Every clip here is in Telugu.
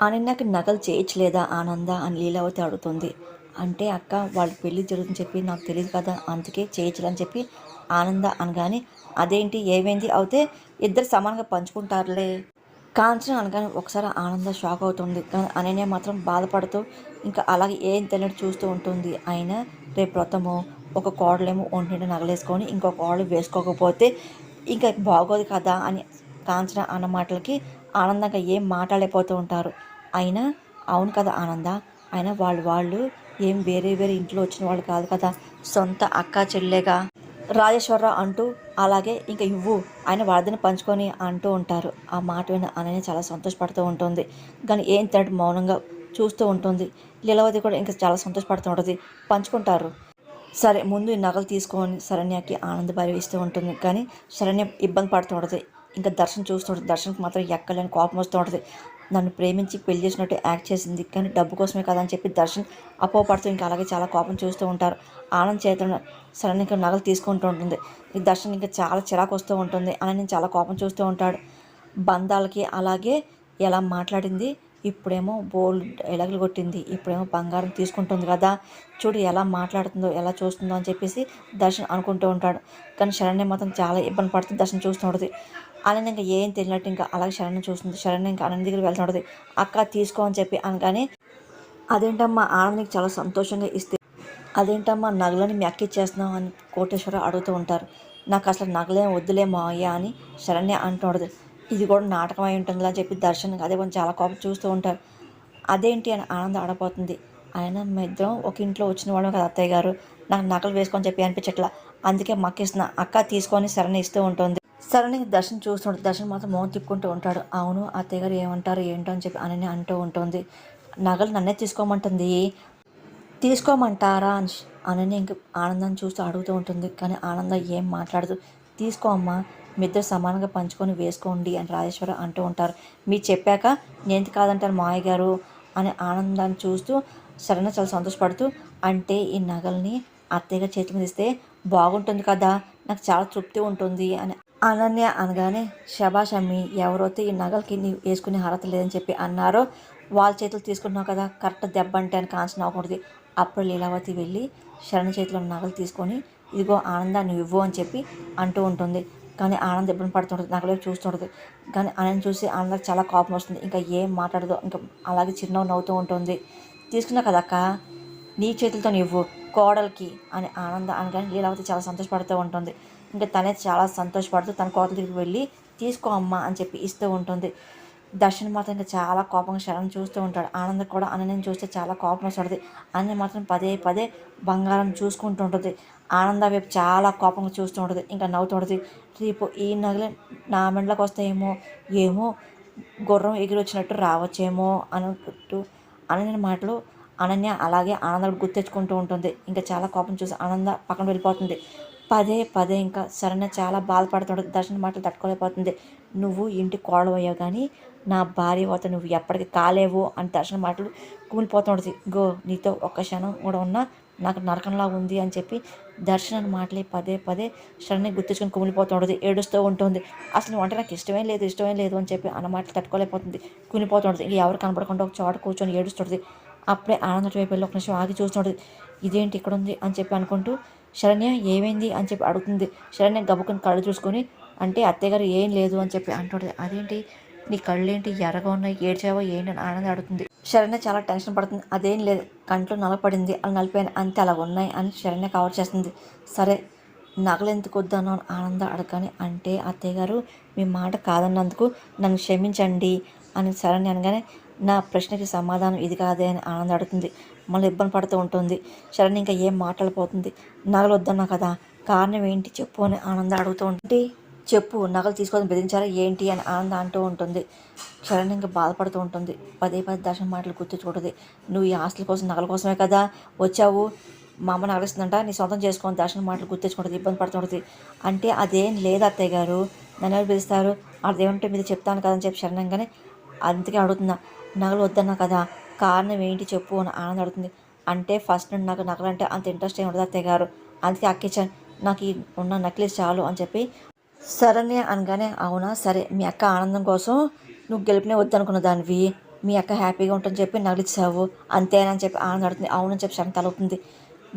అనన్యకి నకలు చేయించలేదా ఆనంద అని లీలావతి అడుగుతుంది. అంటే అక్క వాళ్ళ పెళ్లి జరుగుతుందని చెప్పి నాకు తెలియదు కదా, అందుకే చేయించలేని చెప్పి ఆనంద అనగానే, అదేంటి ఏమైంది అవుతే ఇద్దరు సమానంగా పంచుకుంటారులే కాంచన అనగానే ఒకసారి ఆనంద షాక్ అవుతుంది. కానీ అనన్య మాత్రం బాధపడుతూ ఇంకా అలాగే ఏం తెలియదు చూస్తూ ఉంటుంది. అయినా రేపు వ్రతము ఒక కోడలేమో ఒంటినిండా నగలేసుకొని ఇంకొక కోడలు వేసుకోకపోతే ఇంకా బాగోదు కదా అని కాంచన అన్న మాటలకి ఆనందంగా ఏం మాట్లాడలేకపోతూ ఉంటారు. అయినా అవును కదా ఆనంద, అయినా వాళ్ళు ఏం వేరే వేరే ఇంట్లో వచ్చిన వాళ్ళు కాదు కదా, సొంత అక్క చెల్లెగా రాజేశ్వరరావు అంటూ అలాగే ఇంక ఇవ్వు ఆయన వాళ్ళని పంచుకొని అంటూ ఉంటారు. ఆ మాట విన్న అనన్య చాలా సంతోషపడుతూ ఉంటుంది. కానీ ఏం తినట్టు మౌనంగా చూస్తూ ఉంటుంది. లీలావతి కూడా ఇంకా చాలా సంతోషపడుతూ ఉంటుంది. పంచుకుంటారు. సరే ముందు ఈ నగలు తీసుకొని శరణ్యకి ఆనంద భార్య ఇస్తూ ఉంటుంది. కానీ శరణ్య ఇబ్బంది పడుతూ ఉంటుంది. ఇంకా దర్శనం చూస్తూ ఉంటుంది. దర్శనంకి మాత్రం ఎక్కలేని కోపం వస్తూ ఉంటుంది. నన్ను ప్రేమించి పెళ్లి చేసినట్టు యాక్ట్ చేసింది, కానీ డబ్బు కోసమే కదా అని చెప్పి దర్శన్ అపోహపడుతూ ఇంకా అలాగే చాలా కోపం చూస్తూ ఉంటారు. ఆనంద్ చేతులను శరణ్య ఇంకా నగలు తీసుకుంటూ ఉంటుంది. ఈ దర్శన్ ఇంకా చాలా చిరాకు వస్తూ ఉంటుంది. అనని చాలా కోపం చూస్తూ ఉంటాడు. బంధాలకి అలాగే ఎలా మాట్లాడింది, ఇప్పుడేమో బోల్డ్ ఎలగలు కొట్టింది, ఇప్పుడేమో బంగారం తీసుకుంటుంది కదా, చూడు ఎలా మాట్లాడుతుందో ఎలా చూస్తుందో అని చెప్పేసి దర్శన్ అనుకుంటూ ఉంటాడు. కానీ శరణ్య మాత్రం చాలా ఇబ్బంది పడుతుంది. దర్శన్ చూస్తూ ఉంటుంది. అనని ఇంకా ఏం తెలియనట్టు ఇంకా అలాగే శరణ్య చూస్తుంది. శరణ్య ఇంకా అనని దగ్గర వెళ్తుంటుంది. అక్క తీసుకో అని చెప్పి అనగానే, అదేంటమ్మా ఆనంద్కి చాలా సంతోషంగా ఇస్తే అదేంటమ్మా నగలని మీ అక్క ఇచ్చేస్తున్నావు అని కోటేశ్వరరావు అడుగుతూ ఉంటారు. నాకు అసలు నగలేం వద్దులే మావయ్య అని శరణ్య అంటుండదు. ఇది కూడా నాటకం అయి ఉంటుందిలా అని చెప్పి దర్శన్ అదే కొంచెం చాలా కోపం చూస్తూ ఉంటారు. అదేంటి అని ఆనందం ఆడపోతుంది. ఆయన మా ఇద్దరం ఒక ఇంట్లో వచ్చిన వాళ్ళం కదా అత్తయ్య గారు, నాకు నకలు వేసుకొని చెప్పి అనిపించట్లా, అందుకే మక్కిస్తున్నా అక్క తీసుకొని శరణ్య ఇస్తూ ఉంటుంది. శరణ్యకి దర్శన్ చూస్తుంటుంది. దర్శన్ మాత్రం మౌన్ తిప్పుకుంటూ ఉంటాడు. అవును అత్తయ్య గారు ఏమంటారు ఏంటో అని చెప్పి అనని అంటూ ఉంటుంది. నగలు నన్నే తీసుకోమంటుంది, తీసుకోమంటారా అని అనని ఇంక ఆనందాన్ని చూస్తూ అడుగుతూ ఉంటుంది. కానీ ఆనందం ఏం మాట్లాడదు. తీసుకో అమ్మా, మీ ఇద్దరు సమానంగా పంచుకొని వేసుకోండి అని రాజేశ్వర అంటూ ఉంటారు. మీరు చెప్పాక నేను కాదంటారు మావయ్య గారు అని ఆనందాన్ని చూస్తూ సరైన చాలా సంతోషపడుతూ, అంటే ఈ నగల్ని అత్తయ్య చేతి మీద ఇస్తే బాగుంటుంది కదా, నాకు చాలా తృప్తి ఉంటుంది అని అనన్య అనగానే, శబాష్ అమ్మి, ఎవరైతే ఈ నగలకి నీ వేసుకునే అర్హత లేదని చెప్పి అన్నారో వాళ్ళ చేతులు తీసుకుంటున్నావు కదా, కరెక్ట్ దెబ్బ అంటే అని కాంచన అవ్వకూడదు. అప్పుడు లీలావతి వెళ్ళి శరణ్ చేతిలో నగలు తీసుకొని, ఇదిగో ఆనందాన్ని నువ్వు ఇవ్వు అని చెప్పి అంటూ ఉంటుంది. కానీ ఆనంద్ ఇబ్బంది పడుతుంటుంది. నగలేపు చూస్తుంటుంది. కానీ ఆనంద్ చూసి ఆనందకి చాలా కోపం వస్తుంది. ఇంకా ఏం మాట్లాడదు. ఇంకా అలాగే చిరునవ్వు నవ్వుతూ ఉంటుంది. తీసుకున్నా కదక్క, నీ చేతులతో ఇవ్వు కోడలికి అని ఆనంద అనగానే లీలావతి చాలా సంతోషపడుతూ ఉంటుంది. ఇంకా తనే చాలా సంతోషపడుతూ తన కోడల దగ్గరికి వెళ్ళి తీసుకో అమ్మ అని చెప్పి ఇస్తూ ఉంటుంది. దర్శన్ మాత్రం ఇంకా చాలా కోపంగా శరణ్ చూస్తూ ఉంటాడు. ఆనంద్ కూడా అనన్యని చూస్తే చాలా కోపం వస్తుంది. అనన్య మాత్రం పదే పదే బంగారం చూసుకుంటూ ఉంటుంది. ఆనంద వైపు చాలా కోపంగా చూస్తూ ఉంటుంది. ఇంకా నవ్వుతూ ఉంటుంది. రేపు ఈ నగలు నా మెండ్లకు వస్తాయేమో, ఏమో గుర్రం ఎగిరి వచ్చినట్టు రావచ్చేమో అనుకుంటూ అనన్య మాటలు అనన్య అలాగే ఆనందం గుర్తెచ్చుకుంటూ ఉంటుంది. ఇంకా చాలా కోపం చూసి ఆనంద పక్కన వెళ్ళిపోతుంది. పదే పదే ఇంకా శరణ్య చాలా బాధపడుతుంటుంది. దర్శన మాటలు తట్టుకోలేకపోతుంది. నువ్వు ఇంటి కోడవయ్యావు కానీ నా భార్య వద్ద నువ్వు ఎప్పటికీ కాలేవు అని దర్శన మాటలు కుమిలిపోతుంటుంది. గో నీతో ఒక్క క్షణం కూడా ఉన్నా నాకు నరకంలా ఉంది అని చెప్పి దర్శన మాటలే పదే పదే శరణ్య గుర్తించుకొని కుమిలిపోతుంటుంది. ఏడుస్తూ ఉంటుంది. అసలు నువ్వు అంటే నాకు ఇష్టమే లేదు అని చెప్పి అన్న మాటలు తట్టుకోలేకపోతుంది. కుమిలిపోతుంటుంది. ఇంక ఎవరు కనపడకుండా ఒక చోట కూర్చొని ఏడుస్తుంది. అప్పుడే ఆనంద వైపు వెళ్ళి ఒక నిమిషం ఆగి చూస్తుంటుంది. ఇదేంటి ఇక్కడ ఉంది అని చెప్పి అనుకుంటూ, శరణ్య ఏమైంది అని చెప్పి అడుగుతుంది. శరణ్య గబుక్కుని కళ్ళు చూసుకొని, అంటే అత్తయ్య గారు ఏం లేదు అని చెప్పి అంటుంది. అదేంటి నీ కళ్ళేంటి ఎర్రగా ఉన్నాయి, ఏడ్చావో ఏంటి అని ఆనంద అడుగుతుంది. శరణ్య చాలా టెన్షన్ పడుతుంది. అదేం లేదు, కంట్లో నలపడింది, అలా నలిపాను అంతే, అలా ఉన్నాయి అని శరణ్య కవర్ చేస్తుంది. సరే నగలు ఎందుకు వద్దను ఆనంద అడగని, అంటే అత్తయ్య గారు మీ మాట కాదన్నందుకు నన్ను క్షమించండి అని శరణ్య అనగానే, నా ప్రశ్నకి సమాధానం ఇది కాదే అని ఆనంద అడుగుతుంది. మళ్ళీ ఇబ్బంది పడుతూ ఉంటుంది. శరణ్య ఇంకా ఏం మాట్లాడిపోతుంది. నగలు వద్దన్నా కదా, కారణం ఏంటి చెప్పు అని ఆనంద అడుగుతూ ఉంటుంది. చెప్పు, నగలు తీసుకొని బెదిరించారా ఏంటి అని ఆనంద అంటూ ఉంటుంది. శరణ్య ఇంకా బాధపడుతూ ఉంటుంది. పదే పదే దర్శన మాటలు గుర్తుంచుకుంటుంది. నువ్వు ఈ ఆస్తుల కోసం నగల కోసమే కదా వచ్చావు, మా అమ్మ నగలిస్తుందంట, నీ సొంతం చేసుకొని దర్శన మాటలు గుర్తించుకుంటుంది. ఇబ్బంది పడుతుంటుంది. అంటే అదేం లేదు అత్తయ్య గారు, నన్ను ఎవరు పిలుస్తారు, అదేమంటే మీరు చెప్తాను కదని చెప్పి శరణ్యంగానే, అందుకే అడుగుతున్నా, నగలు వద్దన్నా కదా, కారణం ఏంటి చెప్పు అని ఆనంద అడుగుతుంది. అంటే ఫస్ట్ నుండి నాకు నగలంటే అంత ఇంట్రెస్ట్ ఏమి ఉండదు అత్తయ్య గారు, అందుకే అక్కిచ్చాను, నాకు ఈ ఉన్న నెక్లెస్ చాలు అని చెప్పి శరణ్య అనగానే, అవునా సరే, మీ అక్క ఆనందం కోసం నువ్వు గెలుపునే వద్దనుకున్న దానివి, మీ అక్క హ్యాపీగా ఉంటుందని చెప్పి నగలిచ్చావు అంతేనని చెప్పి ఆనంద అడుగుతుంది. అవునని చెప్పి శరణ్ తలవుతుంది.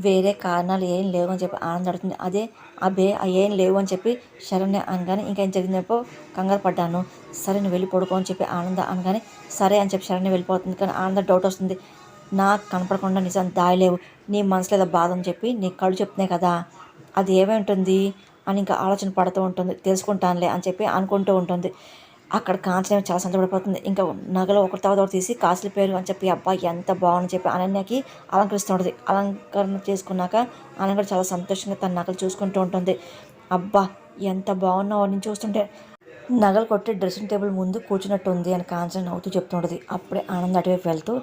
వేరే కారణాలు ఏం లేవు అని చెప్పి ఆనంద అడుగుతుంది. అదే అబ్బే ఏం లేవు అని చెప్పి శరణ్య అనగానే ఇంకా ఏం జరిగిందేపో కంగారు పడ్డాను. సరే నువ్వు వెళ్ళి పడుకో అని చెప్పి ఆనంద అనగానే సరే అని చెప్పి శరణ్య వెళ్ళిపోతుంది. కానీ ఆనంద డౌట్ వస్తుంది. నాకు కనపడకుండా నిజం దాయలేవు, నీ మనసులో ఏదో బాధ అని చెప్పి నీ కళ్ళు చెప్తున్నాయి కదా, అది ఏమై ఉంటుంది అని ఇంకా ఆలోచన పడుతూ ఉంటుంది. తెలుసుకుంటానులే అని చెప్పి అనుకుంటూ ఉంటుంది. అక్కడ కాంచన చాలా సంతోషపడిపోతుంది. ఇంకా నగలు ఒకటి తర్వాత ఒకటి తీసి కాసుల పేరు అని చెప్పి అబ్బాయి ఎంత బాగుందని చెప్పి అనన్యకి అలంకరిస్తుంటుంది. అలంకరణ చేసుకున్నాక అనన్య చాలా సంతోషంగా తన నగలు చూసుకుంటూ ఉంటుంది. అబ్బా ఎంత బాగున్నావు నేను చూస్తుంటే, నగలు కొట్టి డ్రెస్సింగ్ టేబుల్ ముందు కూర్చున్నట్టు ఉంది అని కాంచన నవ్వుతూ చెప్తుంటుంది. అప్పుడే ఆనంద్ అటువైపు వెళ్తూ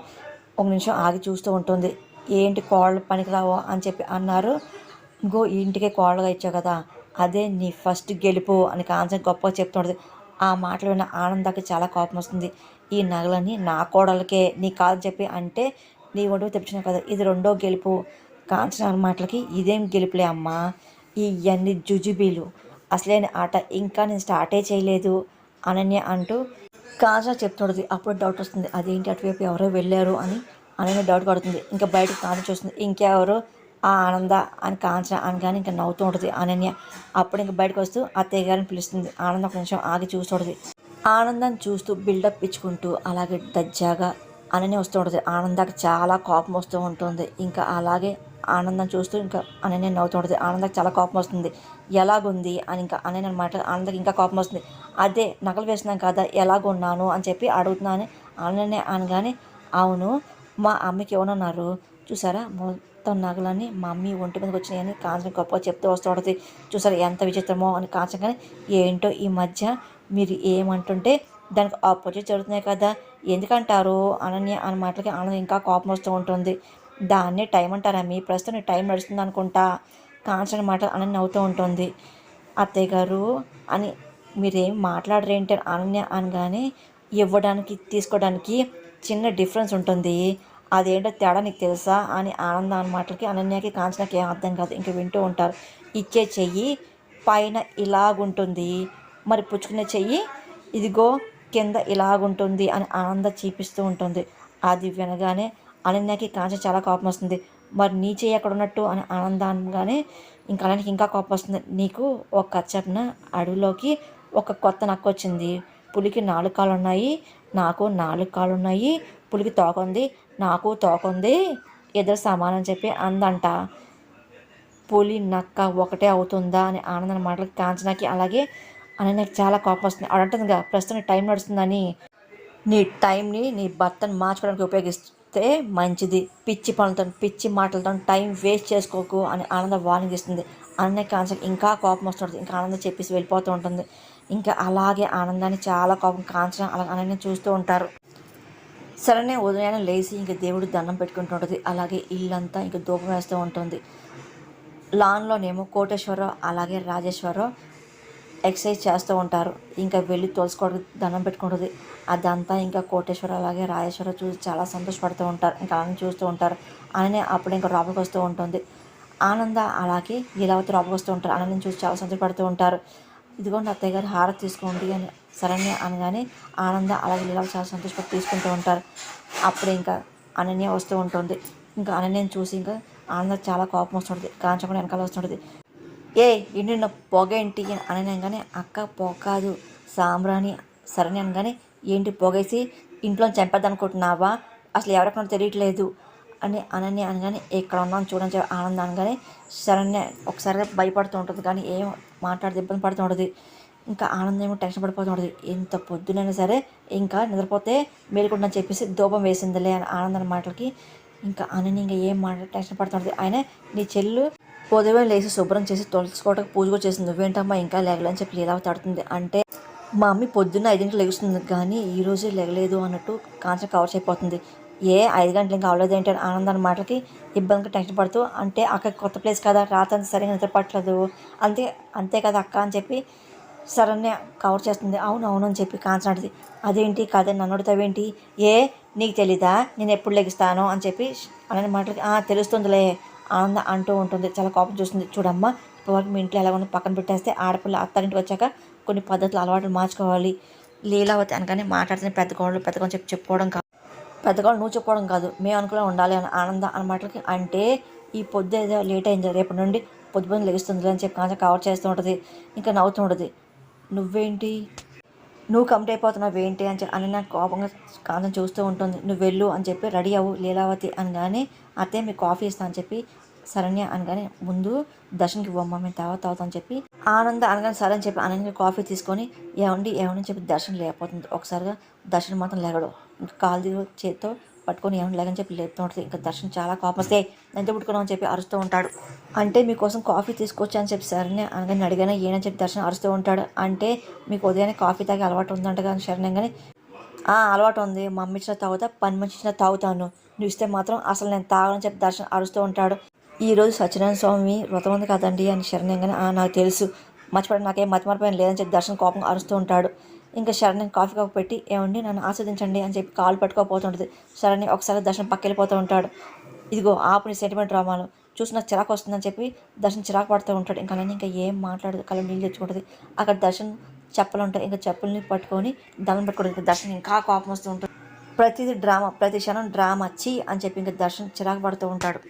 ఒక నిమిషం ఆగి చూస్తూ ఉంటుంది. ఏంటి కోళ్ళు పనికిరావో అని చెప్పి అన్నారు, ఇంకో ఇంటికే కోళ్ళగా ఇచ్చావు కదా, అదే నీ ఫస్ట్ గెలుపు అని కాంచన గొప్పగా చెప్తుంటుంది. ఆ మాటలు విన్న ఆనందానికి చాలా కోపం వస్తుంది. ఈ నగలని నా కోడలకే నీ కాదని చెప్పి అంటే నీ ఒంటికి తెప్పించినావు కదా, ఇది రెండో గెలుపు. కాంచన మాటలకి ఇదేం గెలుపులే అమ్మా, ఇవన్నీ జుజుబీలు, అసలేని ఆట ఇంకా నేను స్టార్టే చేయలేదు అనన్య అంటూ కాంచన చెప్తుంటుంది. అప్పుడు డౌట్ వస్తుంది, అదేంటి అటువైపు ఎవరో వెళ్ళారు అని అనన్య డౌట్ పడుతుంది. ఇంకా బయటకు కాంచన చూస్తుంది. ఇంకెవరు ఆ ఆనంద అని కాంచన అనగానే ఇంకా నవ్వుతూ ఉంటుంది అనన్య. అప్పుడు ఇంకా బయటకు వస్తూ అత్తయ్య గారిని పిలుస్తుంది. ఆనందం ఒక నిమిషం ఆగి చూస్తుంటుంది. ఆనందాన్ని చూస్తూ బిల్డప్ ఇచ్చుకుంటూ అలాగే దజ్జాగా అనన్య వస్తూ ఉంటుంది. ఆనందానికి చాలా కోపం వస్తూ ఉంటుంది. ఇంకా అలాగే ఆనందం చూస్తూ ఇంకా అనన్య నవ్వుతూ ఉంటుంది. ఆనందానికి చాలా కోపం వస్తుంది. ఎలాగుంది అని ఇంకా అనన్య అనమాట. ఆనందకి ఇంకా కోపం వస్తుంది. అదే నగలు వేసినాం కదా ఎలాగున్నాను అని చెప్పి అడుగుతున్నాను అనన్య అనగానే, అవును మా అమ్మకి ఏమన్నారు చూసారా, మొత్తం నగలని మా అమ్మ ఒంటి మీదకి వచ్చినాయని కాంచన గొప్పగా చెప్తూ వస్తూ ఉంటుంది. చూసారా ఎంత విచిత్రమో అని కాంచన. కానీ ఏంటో ఈ మధ్య మీరు ఏమంటుంటే దానికి ఆపోజిట్ జరుగుతున్నాయి కదా, ఎందుకంటారు అనన్య అన్న మాటలకి ఆనందం ఇంకా కోపం వస్తూ ఉంటుంది. దాన్నే టైం అంటారా, మీ ప్రస్తుతం టైం నడుస్తుంది అనుకుంటా కాంచన మాటలు అనన్య అవుతూ ఉంటుంది. అత్తయ్య గారు అని మీరేం మాట్లాడరేంటి అనన్య అనగానే, ఇవ్వడానికి తీసుకోవడానికి చిన్న డిఫరెన్స్ ఉంటుంది, అదేంటో తేడా నీకు తెలుసా అని ఆనంద అన్న మాటలకి అనన్యకి కాంచనకి ఏం అర్థం కాదు. ఇంకా వింటూ ఉంటారు. ఇచ్చే చెయ్యి పైన ఇలాగుంటుంది, మరి పుచ్చుకునే చెయ్యి ఇదిగో కింద ఇలాగుంటుంది అని ఆనంద చూపిస్తూ ఉంటుంది. అది వినగానే అనన్యకి కాంచన చాలా కోపం వస్తుంది. మరి నీ చెయ్యి ఎక్కడ ఉన్నట్టు అని ఆనంద అనగానే ఇంకా అనన్యకి ఇంకా కోపం వస్తుంది. నీకు ఒక కచ్చప్న అడవిలోకి ఒక కొత్త నక్క వచ్చింది. పులికి 4 కాళ్ళు ఉన్నాయి, నాకు 4 కాళ్ళు ఉన్నాయి, పులికి తోకుంది, నాకు తోకుంది, ఇద్దరు సమానం చెప్పి అందంట. పులి నక్క ఒకటే అవుతుందా అని ఆనందన మాటలకి కాంచనకి అలాగే అనన్యకి చాలా కోపం వస్తుంది. అడంటుందిగా ప్రస్తుతం టైం నడుస్తుందని, నీ టైంని నీ భర్తను మార్చుకోవడానికి ఉపయోగిస్తే మంచిది, పిచ్చి పనులతో పిచ్చి మాటలతో టైం వేస్ట్ చేసుకోకు అని ఆనంద వార్నింగ్ ఇస్తుంది. అనన్య కాంచనకి ఇంకా కోపం వస్తుంది. ఇంకా ఆనందం చెప్పేసి వెళ్ళిపోతూ ఉంటుంది. ఇంకా అలాగే ఆనందాన్ని చాలా కోపం కాంచన అలా అనన్య చూస్తూ ఉంటారు. సరేనే ఉదయాన్నే లేచి ఇంక దేవుడు దండం పెట్టుకుంటూ ఉంటుంది. అలాగే ఇల్లంతా ఇంక ధూపం వేస్తూ ఉంటుంది. లాన్లోనేమో కోటేశ్వరరావు అలాగే రాజేశ్వరరావు ఎక్సర్సైజ్ చేస్తూ ఉంటారు. ఇంకా వెళ్ళి తులసుకోవడానికి దండం పెట్టుకుంటుంది. అదంతా ఇంకా కోటేశ్వర అలాగే రాజేశ్వరరావు చూసి చాలా సంతోషపడుతూ ఉంటారు. ఇంకా ఆనందం చూస్తూ ఉంటారు. అననే అప్పుడు ఇంకా లోపలికి వస్తూ ఉంటుంది. ఆనంద అలాగే లీలావతి లోపలికి వస్తూ ఉంటారు. ఆనందం చూసి చాలా సంతోషపడుతూ ఉంటారు. ఇదిగోండి అత్తయ్య గారు హారతి తీసుకోండి అని శరణ్య అనగానే ఆనంద అలాగే లీలావతి చాలా సంతోషపడి తీసుకుంటూ ఉంటారు. అప్పుడు ఇంకా అనన్య వస్తూ ఉంటుంది. ఇంకా అనన్యని చూసి ఇంకా ఆనంద చాలా కోపం వస్తుంటుంది. కాంచన కూడా వెనకాల వస్తుంటుంది. ఏ ఇంటి పొగేంటి అని అనగానే, అక్క పొగ కాదు సాంబ్రాణి సరణి అనగానే, ఏంటి పొగేసి ఇంట్లో చంపేద్దనుకుంటున్నావా, అసలు ఎవరికన్నా తెలియట్లేదు అని అనన్య అనగానే, ఎక్కడ ఉన్నాను చూడని చెప్పి ఆనంద అనగానే శరణ్య ఒకసారిగా భయపడుతూ ఉంటుంది. కానీ ఏం మాట్లాడితే ఇబ్బంది పడుతూ ఉంటుంది. ఇంకా ఆనందం ఏమో టెన్షన్ పడిపోతూ ఉంటుంది. ఎంత పొద్దునైనా సరే ఇంకా నిద్రపోతే మేలుకుంటుందని చెప్పేసి ధూపం వేసిందిలే అని ఆనందం మాటలకి ఇంకా అనన్య ఇంకా ఏం మాట టెన్షన్ పడుతుంది. ఆయన నీ చెల్లు ఉదయం లేచి శుభ్రం చేసి తులసుకోవడానికి పూజ కూడా చేసింది, నువ్వేంటమ్మా ఇంకా లేగలని చెప్పి లీలావతి అడుగుతుంది. అంటే మా మమ్మీ పొద్దున్న 5 లెగుస్తుంది కానీ ఈరోజు లేగలేదు అన్నట్టు కాంచన కవర్ అయిపోతుంది. ఏ 5 గంటలు ఇంకా అవ్వలేదు ఏంటి అని ఆనందాన్ని మాటలకి ఇబ్బందిగా టెన్షన్ పడుతూ, అంటే అక్క కొత్త ప్లేస్ కదా రాత్రి సరిగా నిద్ర పట్టలేదు అంతే కదా అక్క అని చెప్పి శరణ్య కవర్ చేస్తుంది. అవును అవును అని చెప్పి కాంచన అడిగింది. అదేంటి కాదని నన్ను అడుగుతావేంటి, ఏ నీకు తెలీదా నేను ఎప్పుడు లెగిస్తాను అని చెప్పి అనే మాటలకి తెలుస్తుందిలే ఆనంద అంటూ ఉంటుంది. చాలా కోపం చూస్తుంది. చూడమ్మా ఇప్పటివరకు మీ ఇంట్లో ఎలా ఉందో పక్కన పెట్టేస్తే ఆడపిల్ల అత్తారింటికి వచ్చాక కొన్ని పద్ధతులు అలవాట్లు మార్చుకోవాలి. లీలావతి అనగానే మాట్లాడుతున్న పెద్ద కోడలు చెప్పి చెప్పుకోవడం కాదు, పెద్దగా నువ్వు చెప్పుకోవడం కాదు, మేము అనుకునే ఉండాలి అని ఆనంద అన్న మాటలకి అంటే ఈ పొద్దు ఏదో లేట్ అయింది, రేపటి నుండి పొద్దు పొద్దున లెగుస్తుంది అని చెప్పి కాంచం కవర్ చేస్తూ ఉంటుంది. ఇంకా నవ్వుతూ ఉంటుంది. నువ్వేంటి నువ్వు కంప్లీట్ అయిపోతున్నావు ఏంటి అని చెప్పి అని నాకు కోపంగా కాంతం చూస్తూ ఉంటుంది. నువ్వు వెళ్ళు అని చెప్పి రెడీ అవ్వు లీలావతి అనగానే అత్తయ్య మీకు కాఫీ ఇస్తా అని చెప్పి శరణ్య అనగానే ముందు దర్శన్కి ఇవ్వమ్మ మేము తర్వాత తాగుతాం అని చెప్పి ఆనంద అనగానే సరే అని చెప్పి అనగానే కాఫీ తీసుకొని ఏమండి ఏమని చెప్పి దర్శన్ లేకపోతుంది. ఒకసారిగా దర్శన్ మాత్రం లేగడు. ఇంకా కాలు దిగు చేతితో పట్టుకొని ఏమని లేదని చెప్పి లేపుతూ ఉంటుంది. ఇంకా దర్శన్ చాలా కోపం వస్తే ఎంత పుట్టుకున్నావు అని చెప్పి అరుస్తూ ఉంటాడు. అంటే మీకోసం కాఫీ తీసుకొచ్చా అని చెప్పి శరణ్య అనగానే అడిగానే ఏనని చెప్పి దర్శన్ అరుస్తూ ఉంటాడు. అంటే మీకు ఉదయాన్నే కాఫీ తాగే అలవాటు ఉందంట కానీ శరణ్య కానీ అలవాటు ఉంది, మా అమ్మ ఇచ్చిన తాగుతా, పని మనిషి ఇచ్చిన తాగుతాను, నువ్వు ఇస్తే మాత్రం అసలు నేను తాగని చెప్పి దర్శన్ అరుస్తూ ఉంటాడు. ఈరోజు సత్యనారాయణ స్వామి వ్రతం ఉంది కదండి అని శరణ్యంగానే నాకు తెలుసు, మర్చిపోవడం నాకేం మతిమరపోయిన లేదని చెప్పి దర్శన్ కోపం అరుస్తూ ఉంటాడు. ఇంకా శరణ్యం కాఫీ కప్పు పెట్టి ఏమండి నన్ను ఆస్వాదించండి అని చెప్పి కాలు పట్టుకోపోతుంటుంది. శరణ్య ఒకసారి దర్శనం పక్కెళ్ళిపోతూ ఉంటాడు. ఇదిగో ఆపుని సెంటిమెంట్ డ్రామాలు చూసి నాకు చిరాకు వస్తుందని చెప్పి దర్శన్ చిరాకు పడుతూ ఉంటాడు. ఇంకా నన్ను ఇంకా ఏం మాట్లాడదు, కళ్ళు నీళ్ళు తెచ్చుకుంటుంది. అక్కడ దర్శన్ చెప్పులు ఉంటాయి, ఇంకా చెప్పుల్ని పట్టుకొని దండం పెట్టుకోవడం. ఇంకా దర్శన్ ఇంకా కోపం వస్తూ ఉంటుంది. ప్రతిదీ డ్రామా, ప్రతి క్షణం డ్రామా చీ అని చెప్పి ఇంకా దర్శన్ చిరాకు పడుతూ ఉంటాడు.